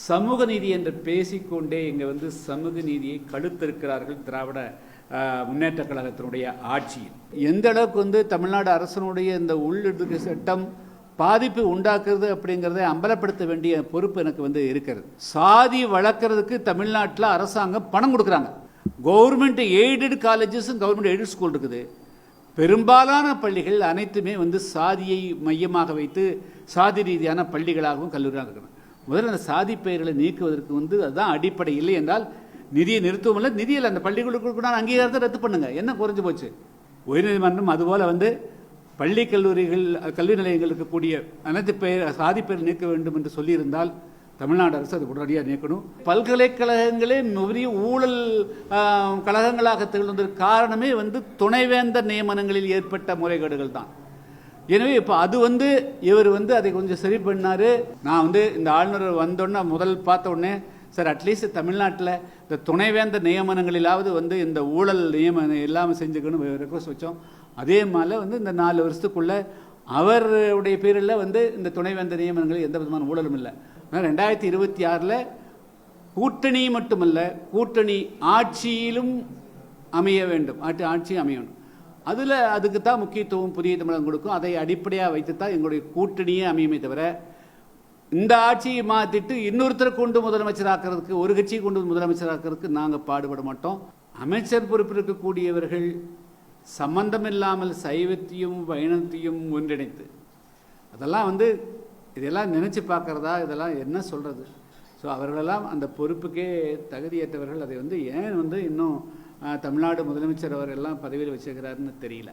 சமூக நீதி என்று பேசிக்கொண்டே இங்கே வந்து சமூக நீதியை கழுத்திருக்கிறார்கள் திராவிட முன்னேற்ற கழகத்தினுடைய ஆட்சியில். எந்த அளவுக்கு வந்து தமிழ்நாடு அரசனுடைய இந்த உள்ளொதுக்கீடு சட்டம் பாதிப்பு உண்டாக்குறது அப்படிங்கிறத அம்பலப்படுத்த வேண்டிய பொறுப்பு எனக்கு வந்து இருக்கிறது. சாதி வளர்க்கறதுக்கு தமிழ்நாட்டில் அரசாங்கம் பணம் கொடுக்குறாங்க. கவர்மெண்ட் எய்டட் காலேஜஸும் கவர்மெண்ட் எய்டட் ஸ்கூல் இருக்குது. பெரும்பாலான பள்ளிகள் அனைத்துமே வந்து சாதியை மையமாக வைத்து சாதி ரீதியான பள்ளிகளாகவும் கல்லூரியாக இருக்கணும். முதல்ல அந்த சாதி பெயர்களை நீக்குவதற்கு வந்து அதுதான் அடிப்படை. இல்லை என்றால் நிதியை நிறுத்தவும் இல்லை, நிதியில் அந்த பள்ளிகளுக்கு அங்கீகாரத்தை ரத்து பண்ணுங்க. என்ன குறைஞ்சு போச்சு? உயர்நீதிமன்றம் அதுபோல் வந்து பள்ளி கல்லூரிகள் கல்வி நிலையங்கள் இருக்கக்கூடிய அனைத்து பெயர் சாதி பெயர் நீக்க வேண்டும் என்று சொல்லியிருந்தால் தமிழ்நாடு அரசு அது உடனடியாக நீக்கணும். பல்கலைக்கழகங்களே பெரிய ஊழல் கழகங்களாக திகழ்ந்ததற்கு காரணமே வந்து துணைவேந்தர் நியமனங்களில் ஏற்பட்ட முறைகேடுகள் தான். எனவே இப்போ அது வந்து இவர் வந்து அதை கொஞ்சம் சரி பண்ணார். நான் வந்து இந்த ஆளுநர் வந்தோடனே முதல் பார்த்த உடனே சார் அட்லீஸ்ட் தமிழ்நாட்டில் இந்த துணைவேந்தர் நியமனங்களிலாவது வந்து இந்த ஊழல் நியமனம் இல்லாமல் செஞ்சுக்கணும் ரெக்வஸ்ட் வச்சோம். அதே மாதிரி வந்து இந்த 4 வருஷத்துக்குள்ளே அவருடைய பேரில் வந்து இந்த துணைவேந்தர் நியமனங்களில் எந்த விதமான ஊழலும் இல்லை. 2026 கூட்டணி மட்டுமல்ல, கூட்டணி ஆட்சியிலும் அமைய வேண்டும், ஆட்சி அமைய வேண்டும். அதில் அதுக்கு தான் முக்கியத்துவம் புதிய தமிழகம் கொடுக்கும். அதை அடிப்படையாக வைத்து தான் எங்களுடைய கூட்டணியே அமையுமே தவிர இந்த ஆட்சியை மாற்றிட்டு இன்னொருத்தரை கொண்டு முதலமைச்சராக்கிறதுக்கு, ஒரு கட்சியை கொண்டு முதலமைச்சராக்கிறதுக்கு நாங்கள் பாடுபட மாட்டோம். அமைச்சர் பொறுப்பு இருக்கக்கூடியவர்கள் சம்பந்தமில்லாமல் சைவத்தையும் வைணத்தையும் ஒன்றிணைத்து அதெல்லாம் வந்து இதெல்லாம் நினச்சி பார்க்குறதா, இதெல்லாம் என்ன சொல்கிறது? ஸோ அவர்களெல்லாம் அந்த பொறுப்புக்கே தகுதியேற்றவர்கள். அதை வந்து ஏன் வந்து இன்னும் தமிழ்நாடு முதலமைச்சர் அவரெல்லாம் பதவியில் வச்சுக்கிறாருன்னு தெரியல.